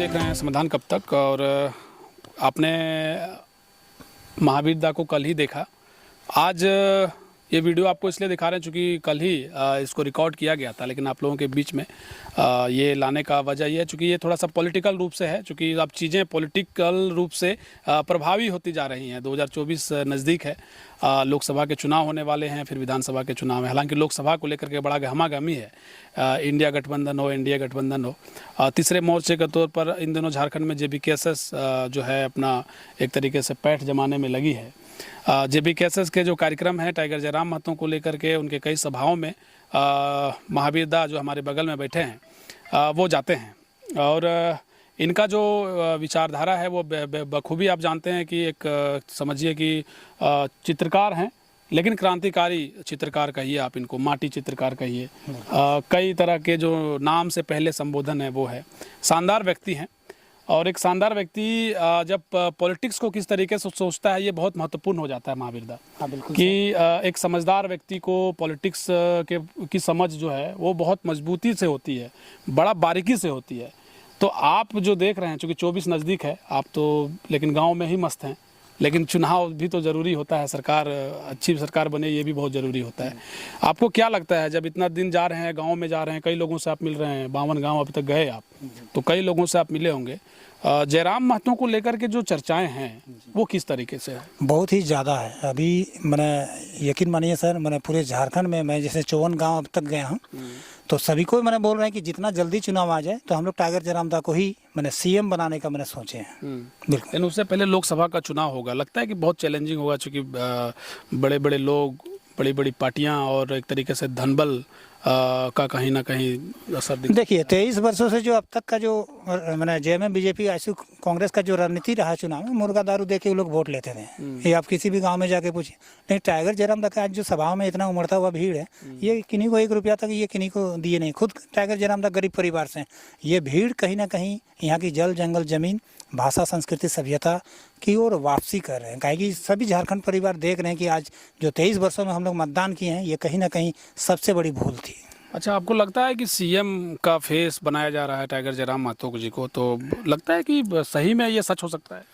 देख रहे हैं समाधान कब तक। और आपने महावीर दा को कल ही देखा। आज ये वीडियो आपको इसलिए दिखा रहे हैं चूँकि कल ही इसको रिकॉर्ड किया गया था, लेकिन आप लोगों के बीच में ये लाने का वजह ये है चूँकि ये थोड़ा सा पॉलिटिकल रूप से है, चूँकि अब चीज़ें पॉलिटिकल रूप से प्रभावी होती जा रही हैं। 2024 नज़दीक है, लोकसभा के चुनाव होने वाले हैं, फिर विधानसभा के चुनाव है। हालांकि लोकसभा को लेकर के बड़ा गहमागहमी है, इंडिया गठबंधन हो, एनडीए गठबंधन हो। तीसरे मोर्चे के तौर पर इन दिनों झारखंड में जेबीकेएसएस जो है अपना एक तरीके से पैठ जमाने में लगी है। जेबीकेएसएस के जो कार्यक्रम हैं टाइगर जयराम महतो को लेकर के, उनके कई सभाओं में महावीर दा जो हमारे बगल में बैठे हैं वो जाते हैं। और इनका जो विचारधारा है वो बखूबी आप जानते हैं कि एक समझिए कि चित्रकार हैं, लेकिन क्रांतिकारी चित्रकार कहिए आप इनको, माटी चित्रकार कहिए। कई तरह के जो नाम से पहले संबोधन है वो है। शानदार व्यक्ति हैं, और एक शानदार व्यक्ति जब पॉलिटिक्स को किस तरीके से सोचता है ये बहुत महत्वपूर्ण हो जाता है महावीर दा। हाँ बिल्कुल कि एक समझदार व्यक्ति को पॉलिटिक्स की समझ जो है वो बहुत मजबूती से होती है, बड़ा बारीकी से होती है। तो आप जो देख रहे हैं, चूँकि 24 नज़दीक है, आप तो लेकिन गांव में ही मस्त हैं, लेकिन चुनाव भी तो ज़रूरी होता है, सरकार अच्छी सरकार बने ये भी बहुत ज़रूरी होता है। आपको क्या लगता है जब इतना दिन जा रहे हैं, गांव में जा रहे हैं, कई लोगों से आप मिल रहे हैं, 52 गांव अभी तक गए आप, तो कई लोगों से आप मिले होंगे, जयराम महतो को लेकर के जो चर्चाएं हैं वो किस तरीके से है? बहुत ही ज़्यादा है। अभी मैंने यकीन मानिए सर, मैंने पूरे झारखंड में मैं जैसे 54 गांव अब तक गया हूँ, तो सभी को मैंने बोल रहे हैं कि जितना जल्दी चुनाव आ जाए तो हम लोग टाइगर जयराम दा को ही मैंने सीएम बनाने का मैंने सोचे हैं। बिल्कुल। लेकिन उससे पहले लोकसभा का चुनाव होगा, लगता है कि बहुत चैलेंजिंग होगा, चूँकि बड़े बड़े लोग, बड़ी बड़ी पार्टियां और एक तरीके से धनबल का कहीं ना कहीं असर दिखता है। देखिए 23 वर्षों से जो अब तक का जो मैंने जेएमएम बीजेपी आईसू कांग्रेस का जो रणनीति रहा चुनाव में, मुर्गा दारू दे के वो लोग वोट लेते थे। ये आप किसी भी गांव में जाके पूछिए। नहीं, टाइगर जयराम दा का आज जो सभाओं में इतना उमड़ता हुआ भीड़ है, ये किन्हीं को 1 रुपया तक ये किन्हीं को दिए नहीं। खुद टाइगर जयराम दा गरीब परिवार से हैं। ये भीड़ कहीं ना कहीं यहाँ की जल जंगल जमीन, भाषा, संस्कृति, सभ्यता की ओर वापसी कर रहे हैं। काहे कि सभी झारखंड परिवार देख रहे हैं कि आज जो 23 वर्षों में हम लोग मतदान किए हैं, ये कहीं ना कहीं सबसे बड़ी भूल थी। अच्छा, आपको लगता है कि सीएम का फेस बनाया जा रहा है टाइगर जयराम महतो जी को, तो लगता है कि सही में ये सच हो सकता है?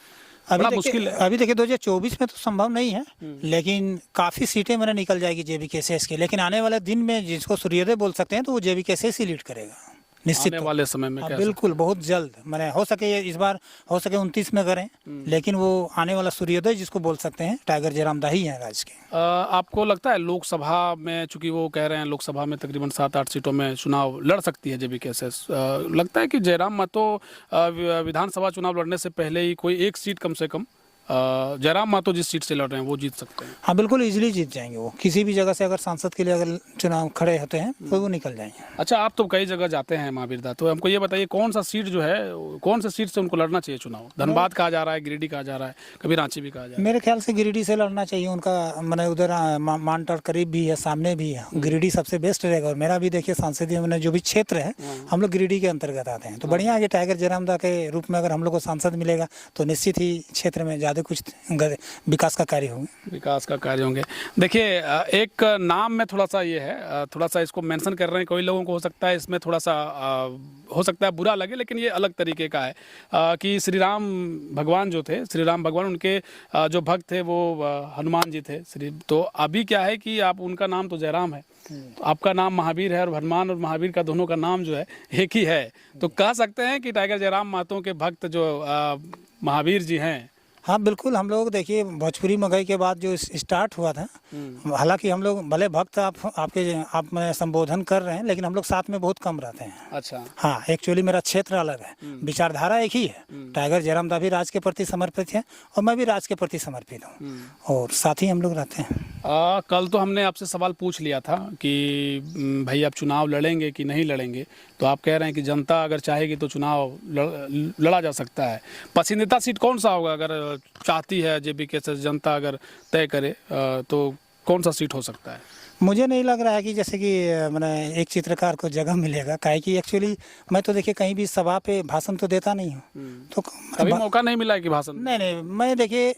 बड़ा मुश्किल है। अभी देखिए 2024 में तो संभव नहीं है, लेकिन काफ़ी सीटें मैंने निकल जाएगी जेबीकेएसएस के। लेकिन आने वाले दिन में जिसको सूर्योदय बोल सकते हैं तो वो जेबीकेएसएस ही लीड करेगा निश्चित आने वाले समय में। बिल्कुल, बहुत जल्द। मैंने हो सके इस बार हो सके 29 में करें, लेकिन वो आने वाला सूर्योदय जिसको बोल सकते हैं टाइगर जयराम दा ही है राज्य के। आपको लगता है लोकसभा में, चूंकि वो कह रहे हैं लोकसभा में तकरीबन 7-8 सीटों में चुनाव लड़ सकती है जेबीकेएसएस, लगता है कि जयराम महतो विधानसभा चुनाव लड़ने से पहले ही कोई एक सीट कम से कम जयराम महतो जिस सीट से लड़ रहे हैं वो जीत सकते हैं? हाँ बिल्कुल, इजीली जीत जाएंगे। वो किसी भी जगह से अगर सांसद के लिए अगर चुनाव खड़े होते हैं तो वो निकल जाएंगे। अच्छा, आप तो कई जगह जाते हैं महावीर दा, तो हमको ये बताइए कौन सा सीट जो है, कौन सा सीट से उनको लड़ना चाहिए चुनाव? धनबाद कहा जा रहा है, गिरिडीह कहा जा रहा है, कभी रांची भी कहा जा रहा है। मेरे ख्याल से गिरिडीह से लड़ना चाहिए उनका। मैंने उधर मानटार करीब भी है, सामने भी है। गिरिडीह सबसे बेस्ट रहेगा। और मेरा भी देखिए संसदीय मैंने जो भी क्षेत्र है, हम लोग गिरिडीह के अंतर्गत आते हैं। तो बढ़िया है कि टाइगर जयराम दा के रूप में अगर हम लोग को सांसद मिलेगा तो निश्चित ही क्षेत्र में ज़्यादा कुछ विकास का कार्य होंगे। विकास का कार्य होंगे। देखिए, एक नाम में थोड़ा सा ये है, थोड़ा सा इसको मेंशन कर रहे हैं, कोई लोगों को हो सकता है इसमें थोड़ा सा हो सकता है बुरा लगे, लेकिन ये अलग तरीके का है कि श्री राम भगवान जो थे, श्री राम भगवान, उनके जो भक्त थे वो हनुमान जी थे। तो अभी क्या है कि आप, उनका नाम तो जयराम है, तो आपका नाम महावीर है, और हनुमान और महावीर का दोनों का नाम जो है एक ही है। तो कह सकते हैं कि टाइगर जयराम महतो के भक्त जो महावीर जी हैं। हाँ बिल्कुल, हम लोग देखिए भोजपुरी मगही के बाद जो स्टार्ट हुआ था, हालांकि हम लोग भले भक्त आप में संबोधन कर रहे हैं, लेकिन हम लोग साथ में बहुत कम रहते हैं। अच्छा। हाँ, एक्चुअली मेरा क्षेत्र अलग है, विचारधारा एक ही है। टाइगर जयराम दा भी राज के प्रति समर्पित है और मैं भी राज के प्रति समर्पित हूँ, और साथ ही हम लोग रहते हैं। कल तो हमने आपसे सवाल पूछ लिया था कि भाई आप चुनाव लड़ेंगे कि नहीं लड़ेंगे, तो आप कह रहे हैं कि जनता अगर चाहेगी तो चुनाव लड़ा जा सकता है। पसंदीदा सीट कौन सा होगा अगर चाहती है जेबीकेएसएस, जनता अगर तय करे तो कौन सा सीट हो सकता है? मुझे नहीं लग रहा है कि जैसे कि मैंने एक चित्रकार को जगह मिलेगा। काहे कि एक्चुअली मैं तो देखिए कहीं भी सभा पे भाषण तो देता नहीं हूँ, तो कभी मौका नहीं मिला है कि भाषण? नहीं, मैं देखिए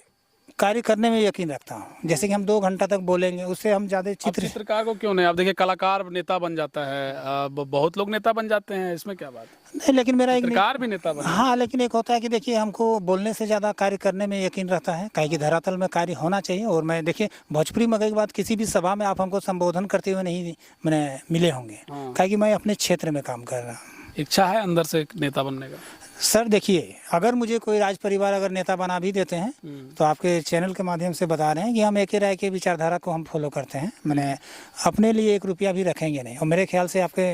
कार्य करने में यकीन रखता हूँ। जैसे कि हम 2 घंटा तक बोलेंगे, उससे हम ज़्यादा अब चित्र चित्रकार को क्यों नहीं? आप देखिए कलाकार नेता बन जाता है, बहुत लोग नेता बन जाते हैं, इसमें क्या बात है? नहीं, लेकिन मेरा एक चित्रकार भी नेता बन हाँ, लेकिन एक होता है कि देखिए हमको बोलने से ज़्यादा कार्य करने में यकीन रहता है, काहे कि धरातल में कार्य होना चाहिए। और मैं देखिए भोजपुरी में कई बात किसी भी सभा में आप हमको संबोधन करते हुए नहीं मैंने मिले होंगे, काहे कि मैं अपने क्षेत्र में काम कर रहा हूँ। इच्छा है अंदर से एक नेता बनने का? सर देखिए, अगर मुझे कोई राज परिवार अगर नेता बना भी देते हैं तो आपके चैनल के माध्यम से बता रहे हैं कि हम एक ही राय के विचारधारा को हम फॉलो करते हैं। मैंने अपने लिए 1 रुपया भी रखेंगे नहीं। और मेरे ख्याल से आपके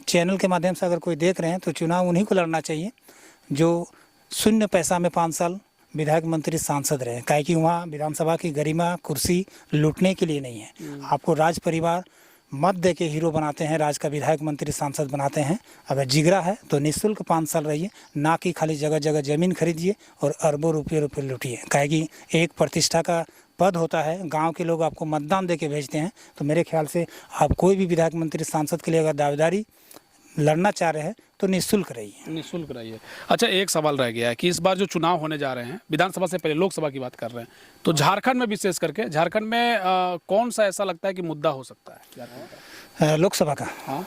चैनल के माध्यम से अगर कोई देख रहे हैं तो चुनाव उन्हीं को लड़ना चाहिए जो 0 पैसा में 5 साल विधायक, मंत्री, सांसद रहे। काहे कि वहाँ विधानसभा की गरिमा, कुर्सी लूटने के लिए नहीं है। आपको राज परिवार मत दे के हीरो बनाते हैं, राज का विधायक, मंत्री, सांसद बनाते हैं। अगर जिगरा है तो निःशुल्क 5 साल रहिए, ना कि खाली जगह जगह ज़मीन खरीदिए और अरबों रुपये लूटिए। काहे कि एक प्रतिष्ठा का पद होता है, गांव के लोग आपको मतदान दे के भेजते हैं। तो मेरे ख्याल से आप कोई भी विधायक, मंत्री, सांसद के लिए अगर दावेदारी लड़ना चाह रहे हैं तो निःशुल्क रहिए। निःशुल्क रहिए। अच्छा, एक सवाल रह गया है कि इस बार जो चुनाव होने जा रहे हैं, विधानसभा से पहले लोकसभा की बात कर रहे हैं, तो झारखंड में विशेष करके झारखंड में कौन सा ऐसा लगता है कि मुद्दा हो सकता है झारखंड का? लोकसभा का? हाँ,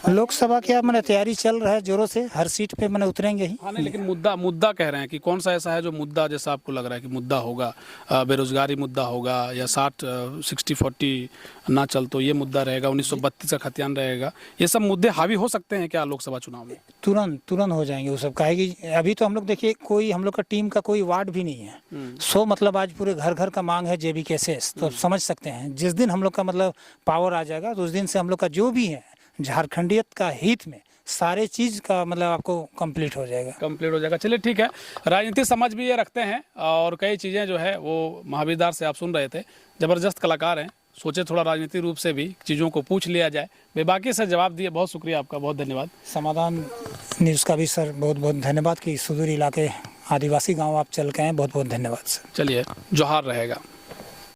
लोकसभा की मैंने तैयारी चल रहा है जोरों से, हर सीट पे मैंने उतरेंगे ही। हाँ नहीं, लेकिन मुद्दा कह रहे हैं कि कौन सा ऐसा है जो मुद्दा जैसा आपको लग रहा है कि मुद्दा होगा? बेरोजगारी मुद्दा होगा, या 60-40 ना चल तो ये मुद्दा रहेगा, 1932 का खतियान रहेगा, ये सब मुद्दे हावी हो सकते हैं क्या लोकसभा चुनाव में? तुरंत हो जाएंगे वो सब। काहे कि अभी तो हम लोग देखिए, कोई हम लोग का टीम का कोई वार्ड भी नहीं है। 100 मतलब आज पूरे घर घर का मांग है जेबी केसेस। तो समझ सकते हैं जिस दिन हम लोग का मतलब पावर आ जाएगा तो उस दिन से हम लोग का जो भी है झारखंडियत का हित में सारे चीज़ का मतलब आपको कंप्लीट हो जाएगा। चलिए ठीक है, राजनीति समझ भी ये रखते हैं और कई चीज़ें जो है वो महावीरदार से आप सुन रहे थे, ज़बरदस्त कलाकार हैं। सोचे थोड़ा राजनीतिक रूप से भी चीज़ों को पूछ लिया जाए, बेबाकी से जवाब दिए। बहुत शुक्रिया आपका, बहुत धन्यवाद। समाधान न्यूज़ का भी सर बहुत बहुत धन्यवाद कि सुदूर इलाके आदिवासी गाँव आप चल के आए, बहुत बहुत धन्यवाद सर। चलिए, जोहार रहेगा।